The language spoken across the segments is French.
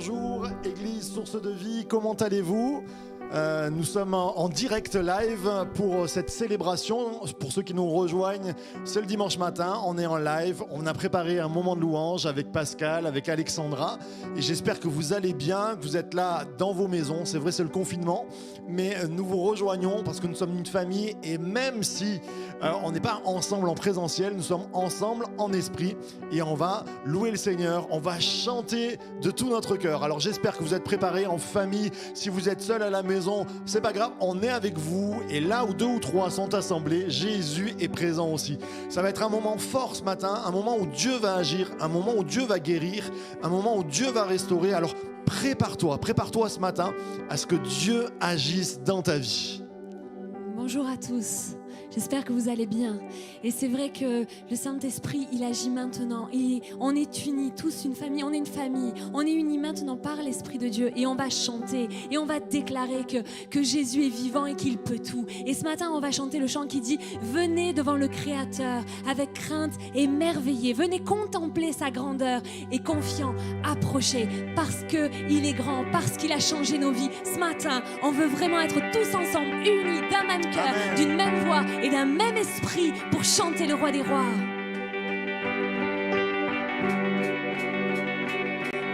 Bonjour, Église Source de Vie, comment allez-vous ? Nous sommes en direct live pour cette célébration. Pour ceux qui nous rejoignent, c'est le dimanche matin, on est en live. On a préparé un moment de louange avec Pascal, avec Alexandra. Et j'espère que vous allez bien, que vous êtes là dans vos maisons. C'est vrai, c'est le confinement. Mais nous vous rejoignons parce que nous sommes une famille. Et même si on n'est pas ensemble en présentiel, nous sommes ensemble en esprit. Et on va louer le Seigneur, on va chanter de tout notre cœur. Alors j'espère que vous êtes préparés en famille. Si vous êtes seul à la maison, c'est pas grave, on est avec vous. Et là où 2 ou 3 sont assemblés, Jésus est présent aussi. Ça va être un moment fort ce matin, un moment où Dieu va agir, un moment où Dieu va guérir, un moment où Dieu va restaurer. Alors prépare-toi ce matin à ce que Dieu agisse dans ta vie. Bonjour à tous. J'espère que vous allez bien. Et c'est vrai que le Saint-Esprit, il agit maintenant. Et on est unis, tous une famille. On est une famille. On est unis maintenant par l'Esprit de Dieu. Et on va chanter. Et on va déclarer que Jésus est vivant et qu'il peut tout. Et ce matin, on va chanter le chant qui dit « Venez devant le Créateur avec crainte et merveillez. Venez contempler sa grandeur et confiant, approchez. Parce qu'il est grand, parce qu'il a changé nos vies. Ce matin, on veut vraiment être tous ensemble, unis d'un même cœur, d'une même voix et d'un même esprit pour chanter le Roi des Rois.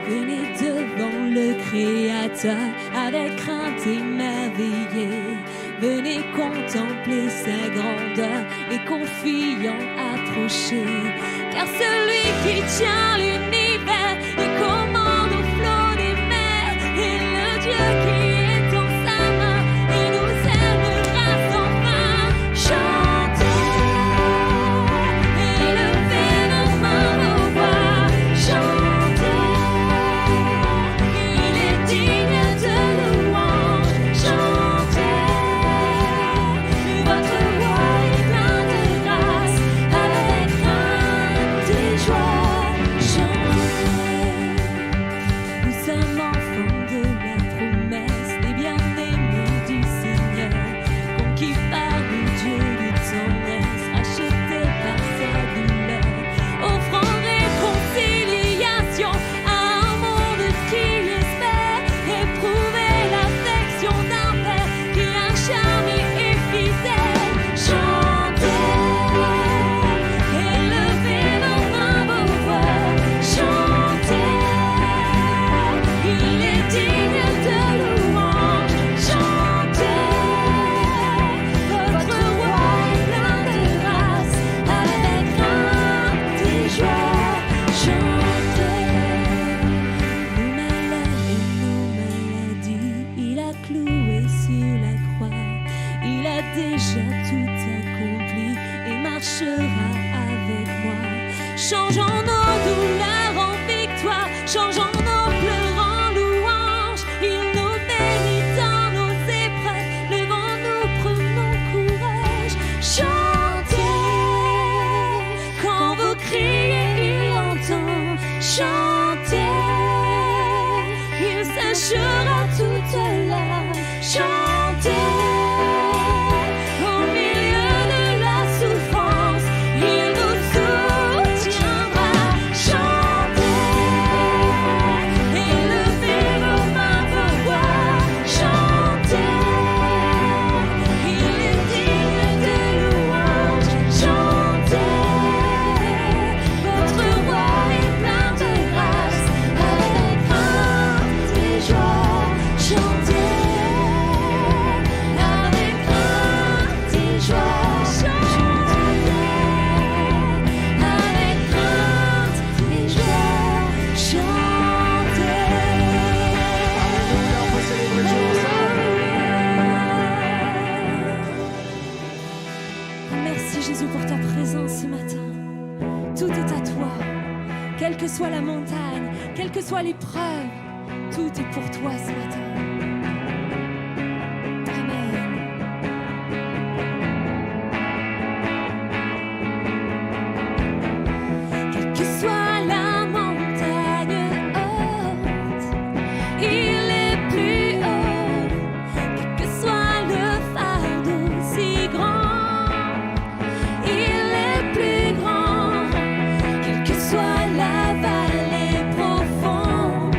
Venez devant le Créateur avec crainte et merveillez. Venez contempler sa grandeur et confiant approcher. Car celui qui tient l'univers, il commande au flot des mers. Et le Dieu qui est en sa main, il nous aimera sans fin. Chantez, élevez nos mains aux voix. Chantez, il est digne de louange. Chantez, votre roi est plein de grâce, avec crainte et joie. Chantez, nous sommes enfants de la promesse, les bien-aimés du Seigneur, conquis par le Dieu de tendresse, rachetés par sa douleur, offrant réconciliation à un monde qui l'espère, éprouver l'affection d'un Père qui a charmé et fidèle. Chantez, élevez nos mains, vos voix. Chantez, il est digne de louange. Chantez, votre roi est plein de grâce, avec crainte et joie. Chantez, nos malheurs et nos maladies, il a cloué sur la croix. Il a déjà tout accompli et marchera avec moi. Changeons nos douleurs en victoire, changeons nos pleurs en louange. Il nous bénit dans nos épreuves, levons-nous, prenons courage. Chantez, quand vous criez, il entend. Chantez, il séchera toute larme. Chantez, au milieu de la souffrance, il nous soutiendra. Chantez, élevez vos mains, vos voix. Chantez, il est digne de louange. Chantez, votre roi est plein de grâce, avec crainte et joie. Chantez, avec crainte et joie. Chantez, avec crainte et joie. Chantez. Alléluia, on va célébrer Dieu ensemble. Merci Jésus pour ta présence ce matin. Tout est à toi. Quelle que soit la montagne, quelle que soit l'épreuve, tout est pour toi ce matin. Amen. Quelle que soit la montagne haute, il est plus haut. Quel que soit le fardeau si grand, il est plus grand. Quelle que soit la vallée profonde,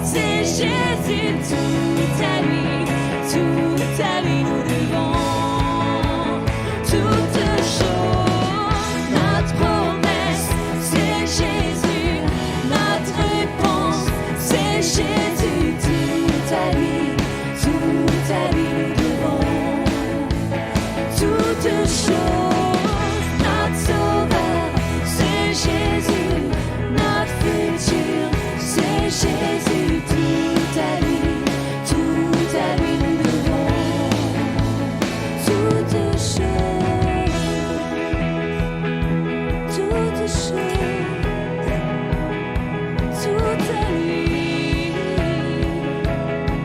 c'est Jésus, tout à lui, nous devons toutes choses. Notre promesse, c'est Jésus, notre réponse, c'est Jésus, tout à lui, nous devons toutes choses. Notre sauveur, c'est Jésus, notre futur, c'est Jésus, tout à lui nous devons toutes choses, toutes choses,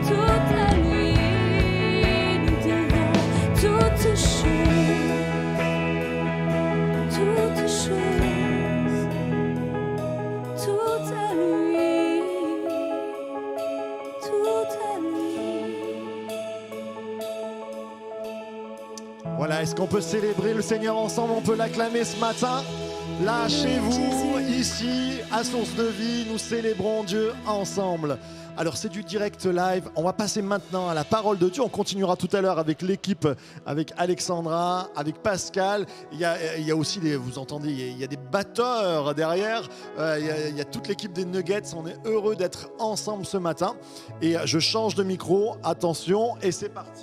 tout à lui, nous devons toutes choses, toutes choses, tout à lui, tout à lui. Voilà, est-ce qu'on peut célébrer le Seigneur ensemble? On peut l'acclamer ce matin. Là, chez vous, ici, à Source de Vie, nous célébrons Dieu ensemble. Alors, c'est du direct live. On va passer maintenant à la parole de Dieu. On continuera tout à l'heure avec l'équipe, avec Alexandra, avec Pascal. Il y a aussi, vous entendez, il y a des batteurs derrière. Il y a toute l'équipe des Nuggets. On est heureux d'être ensemble ce matin. Et je change de micro. Attention, et c'est parti.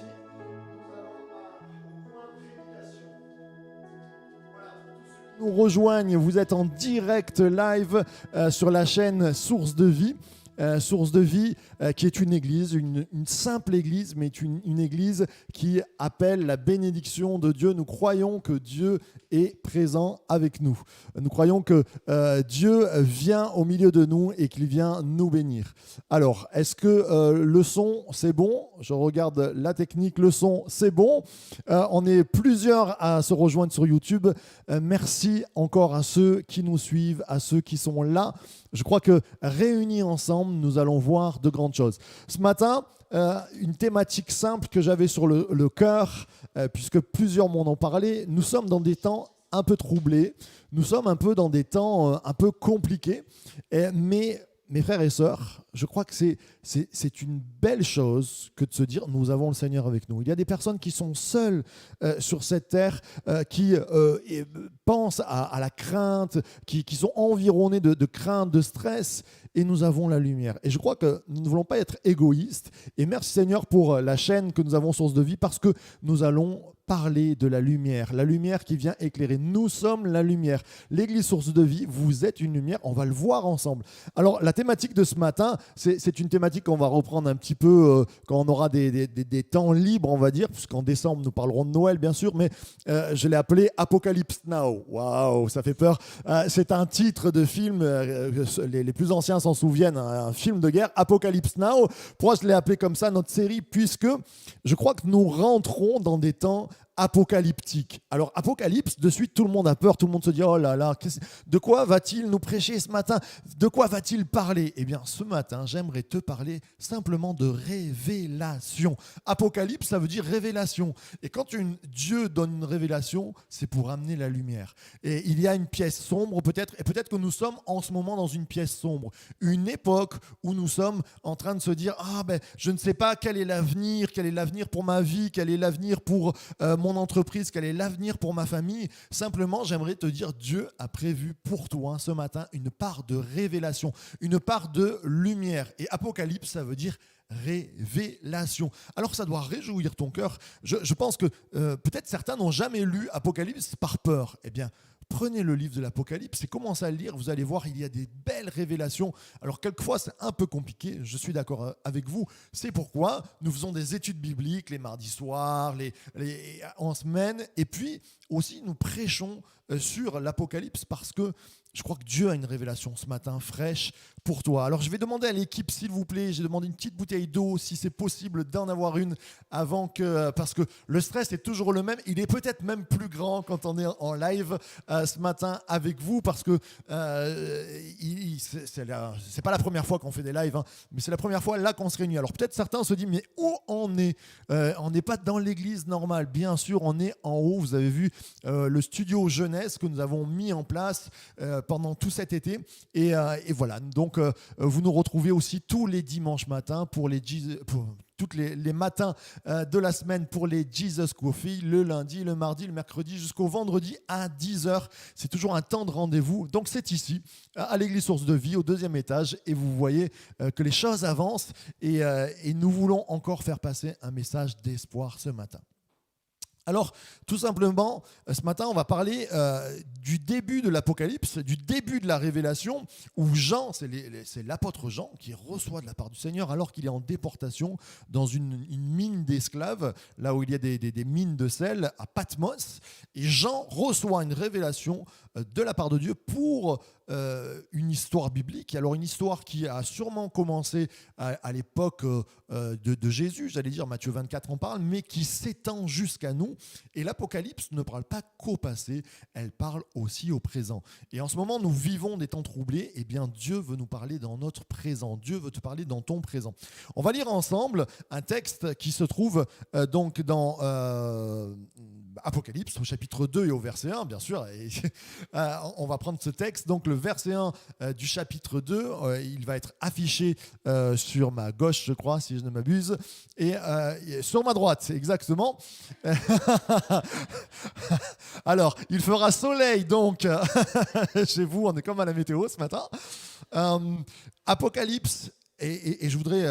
Nous rejoignent, vous êtes en direct live sur la chaîne Source de Vie. Source de Vie, qui est une église, une simple église, mais une église qui appelle la bénédiction de Dieu. Nous croyons que Dieu est présent avec nous. Nous croyons que Dieu vient au milieu de nous et qu'il vient nous bénir. Alors, est-ce que le son, c'est bon? Je regarde la technique, le son, c'est bon. On est plusieurs à se rejoindre sur YouTube. Merci encore à ceux qui nous suivent, à ceux qui sont là. Je crois que réunis ensemble, nous allons voir de grandes choses. Ce matin, une thématique simple que j'avais sur le cœur, puisque plusieurs m'en ont parlé. Nous sommes dans des temps un peu troublés, nous sommes un peu dans des temps un peu compliqués, mais mes frères et sœurs, je crois que c'est une belle chose que de se dire nous avons le Seigneur avec nous. Il y a des personnes qui sont seules sur cette terre, qui pensent à la crainte, qui sont environnées de crainte, de stress, et nous avons la lumière. Et je crois que nous ne voulons pas être égoïstes. Et merci Seigneur pour la chaîne que nous avons, Source de Vie, parce que nous allons parler de la lumière qui vient éclairer. Nous sommes la lumière. L'église Source de Vie, vous êtes une lumière, on va le voir ensemble. Alors la thématique de ce matin, c'est une thématique qu'on va reprendre un petit peu quand on aura des temps libres, on va dire, puisqu'en décembre nous parlerons de Noël bien sûr, mais je l'ai appelé Apocalypse Now. Waouh, ça fait peur. C'est un titre de film, les plus anciens s'en souviennent, un film de guerre, Apocalypse Now. Pourquoi je l'ai appelé comme ça notre série? Puisque je crois que nous rentrons dans des temps apocalyptique. Alors, apocalypse, de suite, tout le monde a peur, tout le monde se dit, oh là là, de quoi va-t-il nous prêcher ce matin? De quoi va-t-il parler? Eh bien, ce matin, j'aimerais te parler simplement de révélation. Apocalypse, ça veut dire révélation. Et quand Dieu donne une révélation, c'est pour amener la lumière. Et il y a une pièce sombre, peut-être, et peut-être que nous sommes en ce moment dans une pièce sombre. Une époque où nous sommes en train de se dire, je ne sais pas quel est l'avenir pour ma vie, quel est l'avenir pour mon entreprise, quel est l'avenir pour ma famille. Simplement, j'aimerais te dire, Dieu a prévu pour toi ce matin une part de révélation, une part de lumière. Et Apocalypse, ça veut dire révélation. Alors ça doit réjouir ton cœur. Je pense que peut-être certains n'ont jamais lu Apocalypse par peur. Eh bien, prenez le livre de l'Apocalypse et commencez à le lire. Vous allez voir, il y a des belles révélations. Alors, quelquefois, c'est un peu compliqué. Je suis d'accord avec vous. C'est pourquoi nous faisons des études bibliques les mardis soirs, en semaine. Et puis, aussi, nous prêchons sur l'Apocalypse parce que je crois que Dieu a une révélation ce matin fraîche pour toi. Alors je vais demander à l'équipe, s'il vous plaît, j'ai demandé une petite bouteille d'eau, si c'est possible d'en avoir une parce que le stress est toujours le même. Il est peut-être même plus grand quand on est en live ce matin avec vous parce que c'est pas la première fois qu'on fait des lives, mais c'est la première fois là qu'on se réunit. Alors peut-être certains se disent, mais où on est? On n'est pas dans l'église normale. Bien sûr, on est en haut. Vous avez vu le studio jeunesse que nous avons mis en place pendant tout cet été. Et voilà, donc vous nous retrouvez aussi tous les dimanches matins pour tous les matins de la semaine pour les Jesus Coffee, le lundi, le mardi, le mercredi jusqu'au vendredi à 10h. C'est toujours un temps de rendez-vous. Donc c'est ici, à l'église Source de Vie, au 2e étage. Et vous voyez que les choses avancent et nous voulons encore faire passer un message d'espoir ce matin. Alors, tout simplement, ce matin, on va parler du début de l'Apocalypse, du début de la Révélation, où Jean, c'est l'apôtre Jean, qui reçoit de la part du Seigneur alors qu'il est en déportation dans une mine d'esclaves, là où il y a des mines de sel à Patmos. Et Jean reçoit une révélation de la part de Dieu pour une histoire biblique. Alors une histoire qui a sûrement commencé à l'époque de Jésus, j'allais dire Matthieu 24 en parle, mais qui s'étend jusqu'à nous. Et l'Apocalypse ne parle pas qu'au passé, elle parle aussi au présent. Et en ce moment, nous vivons des temps troublés, et bien Dieu veut nous parler dans notre présent. Dieu veut te parler dans ton présent. On va lire ensemble un texte qui se trouve donc dans Apocalypse, au chapitre 2 et au verset 1, bien sûr. Et, on va prendre ce texte. Donc, le verset 1 du chapitre 2, il va être affiché sur ma gauche, je crois, si je ne m'abuse, et sur ma droite, exactement. Alors, il fera soleil, donc, chez vous, on est comme à la météo ce matin. Apocalypse. Et je voudrais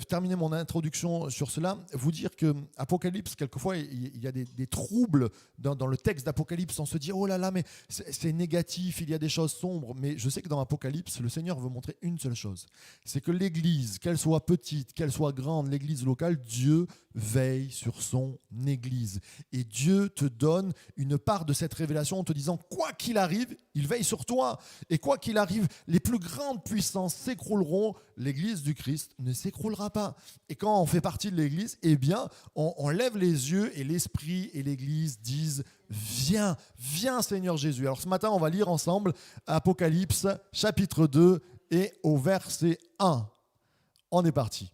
terminer mon introduction sur cela, vous dire que Apocalypse, quelquefois, il y a des troubles dans le texte d'Apocalypse. On se dit, oh là là, mais c'est négatif, il y a des choses sombres. Mais je sais que dans Apocalypse, le Seigneur veut montrer une seule chose. C'est que l'Église, qu'elle soit petite, qu'elle soit grande, l'Église locale, Dieu veille sur son Église. Et Dieu te donne une part de cette révélation en te disant, quoi qu'il arrive, il veille sur toi. Et quoi qu'il arrive, les plus grandes puissances s'écrouleront, l'Église du Christ ne s'écroulera pas. Et quand on fait partie de l'Église, eh bien, on lève les yeux et l'Esprit et l'Église disent, viens, viens Seigneur Jésus. Alors ce matin, on va lire ensemble Apocalypse chapitre 2 et au verset 1. On est parti.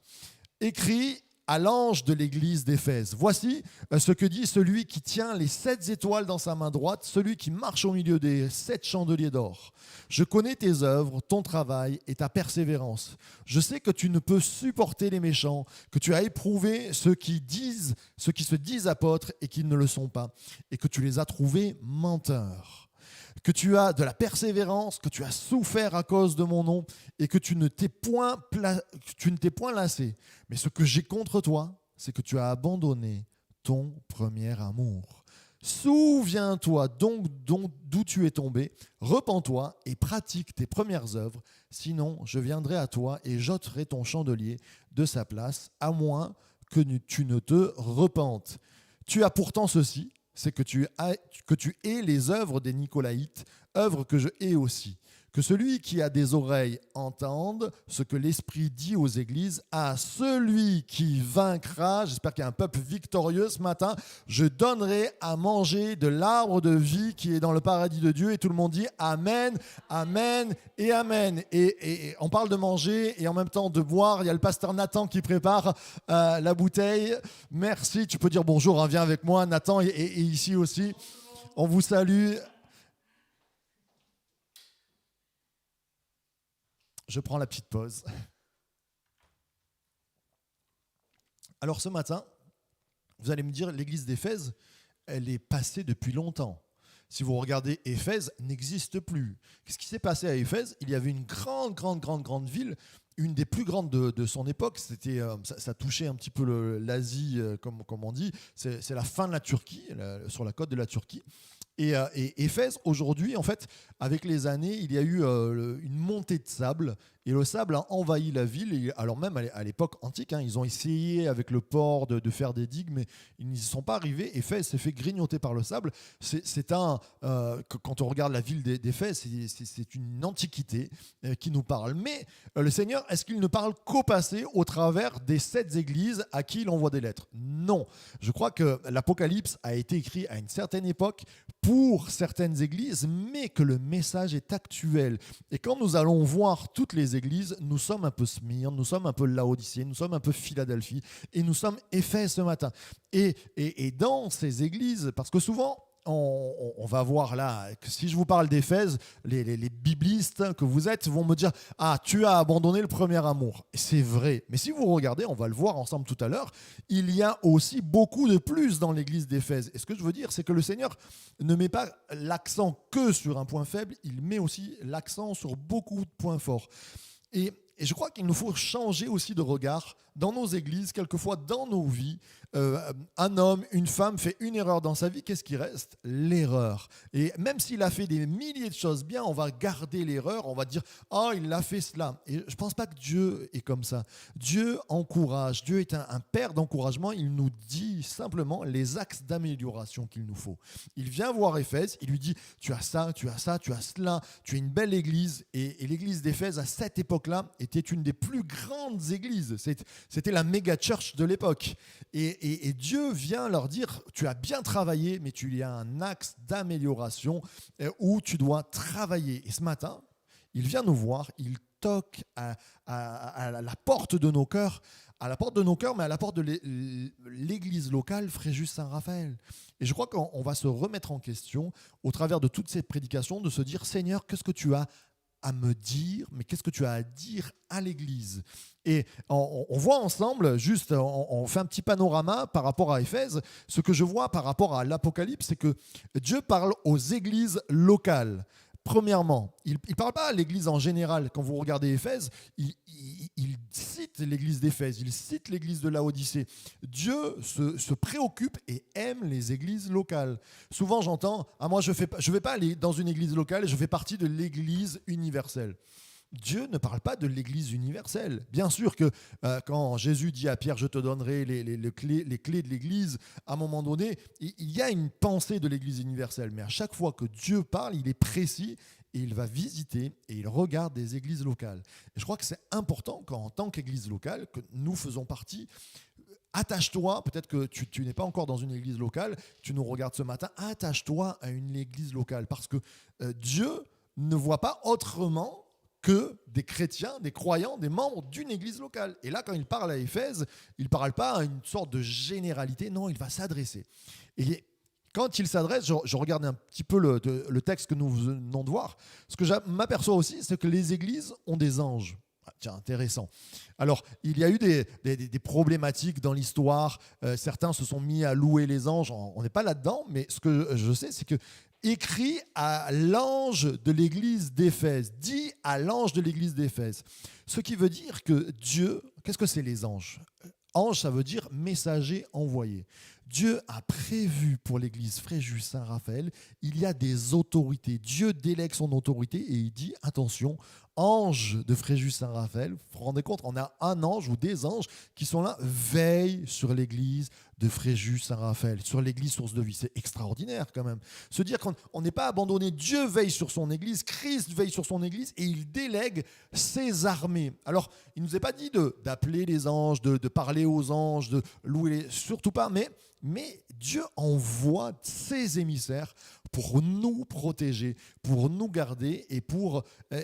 Écrit à l'ange de l'église d'Éphèse. Voici ce que dit celui qui tient les 7 étoiles dans sa main droite, celui qui marche au milieu des 7 chandeliers d'or. Je connais tes œuvres, ton travail et ta persévérance. Je sais que tu ne peux supporter les méchants, que tu as éprouvé ceux qui se disent apôtres et qui ne le sont pas, et que tu les as trouvés menteurs. Que tu as de la persévérance, que tu as souffert à cause de mon nom et que tu ne t'es point lassé. Mais ce que j'ai contre toi, c'est que tu as abandonné ton premier amour. Souviens-toi donc d'où tu es tombé, repens-toi et pratique tes premières œuvres, sinon je viendrai à toi et j'ôterai ton chandelier de sa place, à moins que tu ne te repentes. Tu as pourtant ceci, c'est que tu hais les œuvres des Nicolaïtes, œuvres que je hais aussi. Que celui qui a des oreilles entende ce que l'Esprit dit aux églises. À celui qui vaincra, j'espère qu'il y a un peuple victorieux ce matin, je donnerai à manger de l'arbre de vie qui est dans le paradis de Dieu. Et tout le monde dit Amen, Amen et Amen. Et on parle de manger et en même temps de boire. Il y a le pasteur Nathan qui prépare la bouteille. Merci, tu peux dire bonjour, hein, viens avec moi. Nathan est ici aussi. On vous salue. Je prends la petite pause. Alors ce matin, vous allez me dire, l'église d'Éphèse, elle est passée depuis longtemps. Si vous regardez, Éphèse n'existe plus. Qu'est-ce qui s'est passé à Éphèse ? Il y avait une grande ville, une des plus grandes de son époque. Ça touchait un petit peu l'Asie, comme on dit. C'est la fin de la Turquie, sur la côte de la Turquie. Et Éphèse, aujourd'hui, en fait, avec les années, il y a eu une montée de sable. Et le sable a envahi la ville. Et alors même à l'époque antique, hein, ils ont essayé avec le port de faire des digues, mais ils n'y sont pas arrivés. Éphèse s'est fait grignoter par le sable. Quand on regarde la ville d'Éphèse, c'est une antiquité qui nous parle. Mais le Seigneur, est-ce qu'il ne parle qu'au passé au travers des 7 églises à qui il envoie des lettres ? Non. Je crois que l'Apocalypse a été écrit à une certaine époque pour certaines églises, mais que le message est actuel. Et quand nous allons voir toutes les églises, nous sommes un peu Smyrne, nous sommes un peu Laodicée, nous sommes un peu Philadelphie, et nous sommes Éphèse ce matin. Et dans ces églises, parce que souvent, on va voir là que si je vous parle d'Éphèse, les biblistes que vous êtes vont me dire « Ah, tu as abandonné le premier amour ». Et c'est vrai. Mais si vous regardez, on va le voir ensemble tout à l'heure, il y a aussi beaucoup de plus dans l'église d'Éphèse. Et ce que je veux dire, c'est que le Seigneur ne met pas l'accent que sur un point faible, il met aussi l'accent sur beaucoup de points forts. Et je crois qu'il nous faut changer aussi de regard dans nos églises, quelquefois dans nos vies. Un homme, une femme fait une erreur dans sa vie, qu'est-ce qui reste? L'erreur. Et même s'il a fait des milliers de choses bien, on va garder l'erreur, on va dire « Ah, il a fait cela ». Et je ne pense pas que Dieu est comme ça. Dieu encourage, Dieu est un père d'encouragement, il nous dit simplement les axes d'amélioration qu'il nous faut. Il vient voir Éphèse, il lui dit « Tu as ça, tu as ça, tu as cela, tu es une belle église ». Et l'église d'Éphèse, à cette époque-là, était une des plus grandes églises. C'était la méga church de l'époque. Et Dieu vient leur dire, tu as bien travaillé, mais il y a un axe d'amélioration où tu dois travailler. Et ce matin, il vient nous voir, il toque à la porte de nos cœurs, mais à la porte de l'église locale Fréjus-Saint-Raphaël. Et je crois qu'on va se remettre en question au travers de toutes ces prédications, de se dire, Seigneur, qu'est-ce que tu as à me dire, mais qu'est-ce que tu as à dire à l'Église? Et on voit ensemble, juste, on fait un petit panorama par rapport à Éphèse. Ce que je vois par rapport à l'Apocalypse, c'est que Dieu parle aux églises locales. Premièrement, il ne parle pas à l'église en général. Quand vous regardez Éphèse, il cite l'église d'Éphèse, il cite l'église de Laodicée. Dieu se préoccupe et aime les églises locales. Souvent, j'entends « Ah, moi, je vais pas aller dans une église locale, je fais partie de l'église universelle ». Dieu ne parle pas de l'église universelle. Bien sûr que quand Jésus dit à Pierre « Je te donnerai les clés de l'église », à un moment donné, il y a une pensée de l'église universelle. Mais à chaque fois que Dieu parle, il est précis et il va visiter et il regarde des églises locales. Et je crois que c'est important qu'en tant qu'église locale, que nous faisons partie, attache-toi, peut-être que tu n'es pas encore dans une église locale, tu nous regardes ce matin, attache-toi à une église locale parce que Dieu ne voit pas autrement que des chrétiens, des croyants, des membres d'une église locale. Et là, quand il parle à Éphèse, il ne parle pas à une sorte de généralité, non, il va s'adresser. Et quand il s'adresse, je regarde un petit peu le texte que nous venons de voir, ce que je m'aperçois aussi, c'est que les églises ont des anges. Ah, tiens, intéressant. Alors, il y a eu des problématiques dans l'histoire. Certains se sont mis à louer les anges. On n'est pas là-dedans, mais ce que je sais, c'est que écrit à l'ange de l'église d'Éphèse, dit à l'ange de l'église d'Éphèse. Ce qui veut dire que Dieu, qu'est-ce que c'est les anges? Ange, ça veut dire messager envoyé. Dieu a prévu pour l'église Fréjus-Saint-Raphaël, il y a des autorités. Dieu délègue son autorité et il dit, attention, ange de Fréjus-Saint-Raphaël, vous vous rendez compte, on a un ange ou des anges qui sont là, veillent sur l'église de Fréjus-Saint-Raphaël, sur l'église source de vie. C'est extraordinaire quand même. Se dire qu'on n'est pas abandonné, Dieu veille sur son église, Christ veille sur son église et il délègue ses armées. Alors, il ne nous est pas dit d'appeler les anges, de parler aux anges, de louer, surtout pas, mais Dieu envoie ses émissaires pour nous protéger, pour nous garder et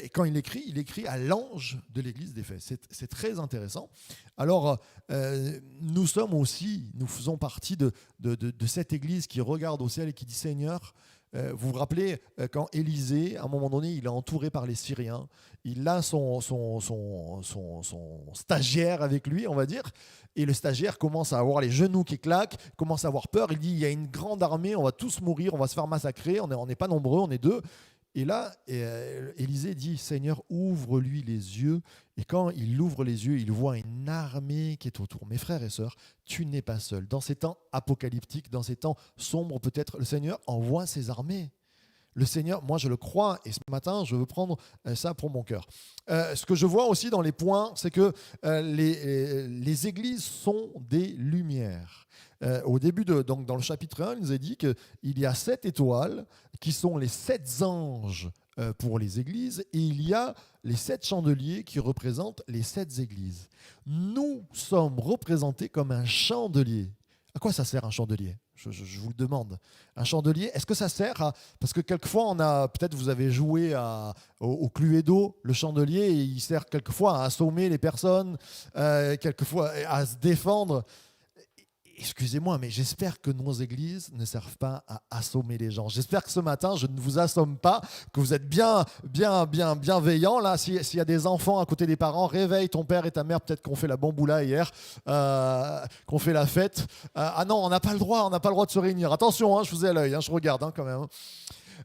quand il écrit à l'ange de l'église d'Éphèse. C'est très intéressant. Alors, nous faisons partie de cette église qui regarde au ciel et qui dit Seigneur, vous vous rappelez quand Élisée, à un moment donné, il est entouré par les Syriens, il a son stagiaire avec lui, on va dire, et le stagiaire commence à avoir les genoux qui claquent, commence à avoir peur, il dit il y a une grande armée, on va tous mourir, on va se faire massacrer, on n'est pas nombreux, on est deux. Et là, Élisée dit, Seigneur, ouvre-lui les yeux. Et quand il ouvre les yeux, il voit une armée qui est autour. Mes frères et sœurs, tu n'es pas seul. Dans ces temps apocalyptiques, dans ces temps sombres, peut-être, le Seigneur envoie ses armées. Le Seigneur, moi je le crois, et ce matin, je veux prendre ça pour mon cœur. Ce que je vois aussi dans les points, c'est que les églises sont des lumières. Au début, donc dans le chapitre 1, il nous est dit qu'il y a 7 étoiles qui sont les 7 anges pour les églises, et il y a les 7 chandeliers qui représentent les 7 églises. Nous sommes représentés comme un chandelier. À quoi ça sert un chandelier ? Je vous le demande. Un chandelier, est-ce que ça sert à... Parce que quelquefois, peut-être vous avez joué au Cluedo, le chandelier, et il sert quelquefois à assommer les personnes, quelquefois à se défendre. excusez-moi, mais j'espère que nos églises ne servent pas à assommer les gens. J'espère que ce matin, je ne vous assomme pas, que vous êtes bien bienveillants. Là, s'il y a des enfants à côté des parents, réveille ton père et ta mère, peut-être qu'on fait la bamboula hier, qu'on fait la fête. Ah non, on n'a pas le droit de se réunir. Attention, hein, je vous ai à l'œil, hein, je regarde quand même.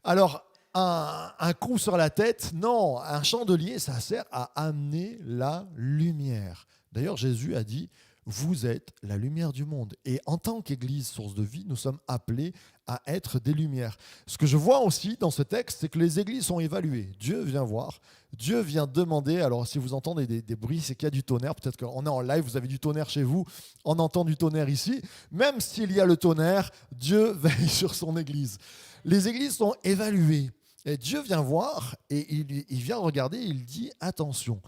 Alors, un coup sur la tête, non, un chandelier, ça sert à amener la lumière. D'ailleurs, Jésus a dit, vous êtes la lumière du monde. Et en tant qu'Église source de vie, nous sommes appelés à être des lumières. Ce que je vois aussi dans ce texte, c'est que les églises sont évaluées. Dieu vient voir, Dieu vient demander. Alors si vous entendez des bruits, c'est qu'il y a du tonnerre. Peut-être qu'on est en live, vous avez du tonnerre chez vous, on entend du tonnerre ici. Même s'il y a le tonnerre, Dieu veille sur son Église. Les églises sont évaluées. Et Dieu vient voir et il vient regarder, il dit attention.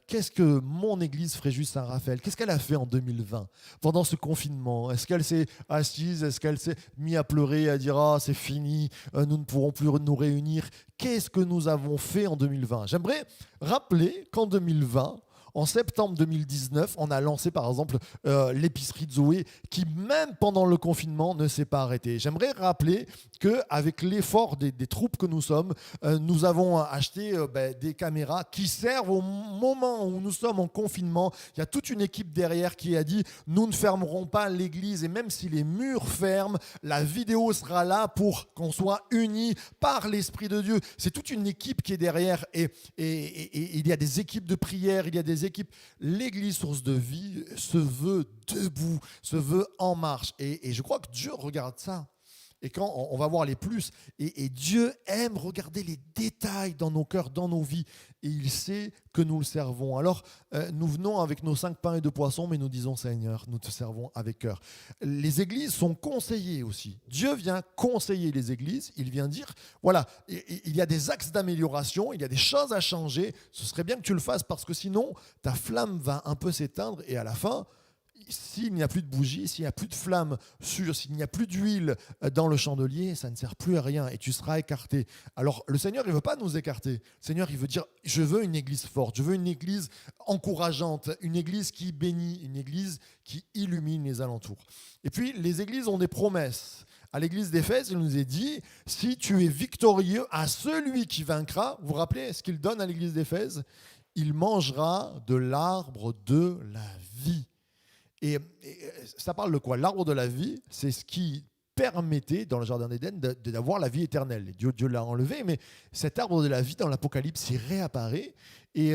Qu'est-ce que mon église Fréjus Saint-Raphaël, qu'est-ce qu'elle a fait en 2020 pendant ce confinement? Est-ce qu'elle s'est assise? Est-ce qu'elle s'est mise à pleurer, à dire ah c'est fini, nous ne pourrons plus nous réunir? Qu'est-ce que nous avons fait en 2020? J'aimerais rappeler qu'en 2020, en septembre 2019, on a lancé par exemple l'épicerie de Zoé qui même pendant le confinement ne s'est pas arrêtée. J'aimerais rappeler qu'avec l'effort des troupes que nous sommes, nous avons acheté des caméras qui servent au moment où nous sommes en confinement. Il y a toute une équipe derrière qui a dit nous ne fermerons pas l'église et même si les murs ferment, la vidéo sera là pour qu'on soit unis par l'Esprit de Dieu. C'est toute une équipe qui est derrière et il y a des équipes de prière, il y a des équipes. L'église source de vie se veut debout, se veut en marche et je crois que Dieu regarde ça. Et quand on va voir les plus, et Dieu aime regarder les détails dans nos cœurs, dans nos vies, et il sait que nous le servons. Alors, nous venons avec nos 5 pains et 2 poissons, mais nous disons, Seigneur, nous te servons avec cœur. Les églises sont conseillées aussi. Dieu vient conseiller les églises, il vient dire, voilà, il y a des axes d'amélioration, il y a des choses à changer, ce serait bien que tu le fasses, parce que sinon, ta flamme va un peu s'éteindre, et à la fin, s'il n'y a plus de bougie, s'il n'y a plus de flamme, s'il n'y a plus d'huile dans le chandelier, ça ne sert plus à rien et tu seras écarté. Alors le Seigneur, il ne veut pas nous écarter. Le Seigneur, il veut dire, je veux une église forte, je veux une église encourageante, une église qui bénit, une église qui illumine les alentours. Et puis, les églises ont des promesses. À l'église d'Éphèse, il nous est dit, si tu es victorieux à celui qui vaincra, vous vous rappelez ce qu'il donne à l'église d'Éphèse? Il mangera de l'arbre de la vie. Et ça parle de quoi? L'arbre de la vie, c'est ce qui permettait dans le jardin d'Éden d'avoir la vie éternelle. Dieu l'a enlevé, mais cet arbre de la vie dans l'Apocalypse, il réapparaît. Et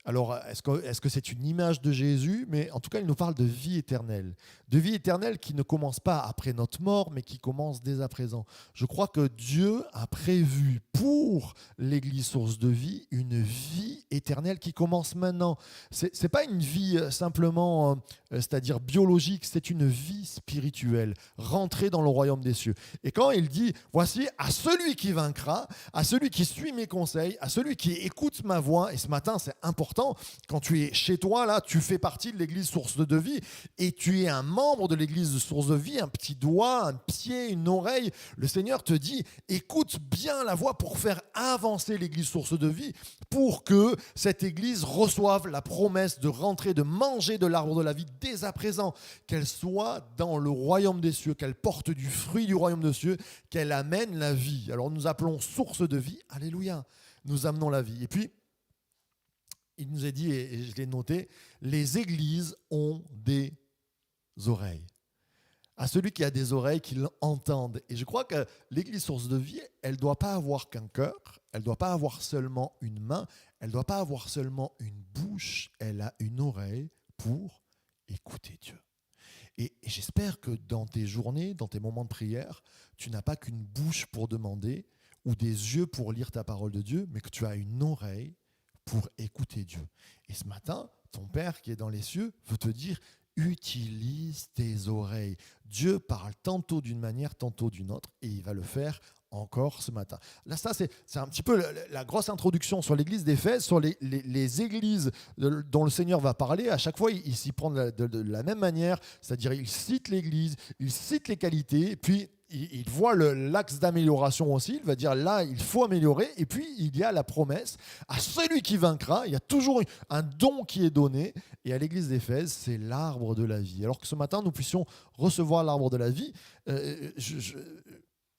alors, est-ce que c'est une image de Jésus? Mais en tout cas, il nous parle de vie éternelle. De vie éternelle qui ne commence pas après notre mort, mais qui commence dès à présent. Je crois que Dieu a prévu pour l'Église source de vie une vie éternelle qui commence maintenant. Ce n'est pas une vie simplement, c'est-à-dire biologique, c'est une vie spirituelle, rentrée dans le royaume des cieux. Et quand il dit, voici, à celui qui vaincra, à celui qui suit mes conseils, à celui qui écoute ma voix, et ce matin, c'est important, quand tu es chez toi, là, tu fais partie de l'Église source de vie, et tu es un membre de l'Église source de vie, un petit doigt, un pied, une oreille, le Seigneur te dit, écoute bien la voix pour faire avancer l'Église source de vie, pour que cette Église reçoive la promesse de rentrer, de manger de l'arbre de la vie dès à présent, qu'elle soit dans le royaume des cieux, qu'elle porte du fruit du royaume des cieux, qu'elle amène la vie. Alors nous appelons source de vie, alléluia, nous amenons la vie. Et puis, il nous est dit, et je l'ai noté, les églises ont des oreilles. À celui qui a des oreilles, qu'il entende. Et je crois que l'église source de vie, elle ne doit pas avoir qu'un cœur, elle ne doit pas avoir seulement une main, elle ne doit pas avoir seulement une bouche, elle a une oreille pour écouter Dieu. Et j'espère que dans tes journées, dans tes moments de prière, tu n'as pas qu'une bouche pour demander ou des yeux pour lire ta parole de Dieu, mais que tu as une oreille pour écouter Dieu. Et ce matin, ton Père qui est dans les cieux veut te dire, utilise tes oreilles. Dieu parle tantôt d'une manière, tantôt d'une autre, et il va le faire encore ce matin. Là, ça, c'est un petit peu la grosse introduction sur l'église d'Éphèse, sur les églises dont le Seigneur va parler. À chaque fois, il s'y prend de la même manière, c'est-à-dire il cite l'église, il cite les qualités, puis il voit l'axe d'amélioration aussi. Il va dire là, il faut améliorer. Et puis, il y a la promesse à celui qui vaincra. Il y a toujours un don qui est donné. Et à l'église d'Éphèse, c'est l'arbre de la vie. Alors que ce matin, nous puissions recevoir l'arbre de la vie,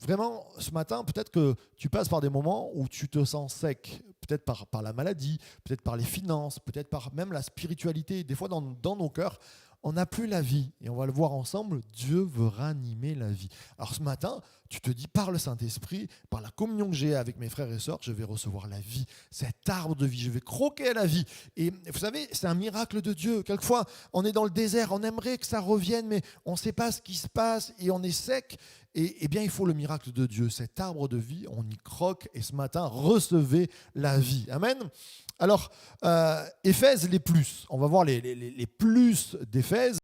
vraiment, ce matin, peut-être que tu passes par des moments où tu te sens sec, peut-être par la maladie, peut-être par les finances, peut-être par même la spiritualité. Des fois, dans nos cœurs, on n'a plus la vie. Et on va le voir ensemble, Dieu veut ranimer la vie. Alors ce matin, tu te dis, par le Saint-Esprit, par la communion que j'ai avec mes frères et sœurs, je vais recevoir la vie, cet arbre de vie, je vais croquer à la vie. Et vous savez, c'est un miracle de Dieu. Quelquefois, on est dans le désert, on aimerait que ça revienne, mais on ne sait pas ce qui se passe et on est sec. Et bien, il faut le miracle de Dieu, cet arbre de vie, on y croque. Et ce matin, recevez la vie. Amen. Alors, Éphèse, les plus. On va voir les plus d'Éphèse.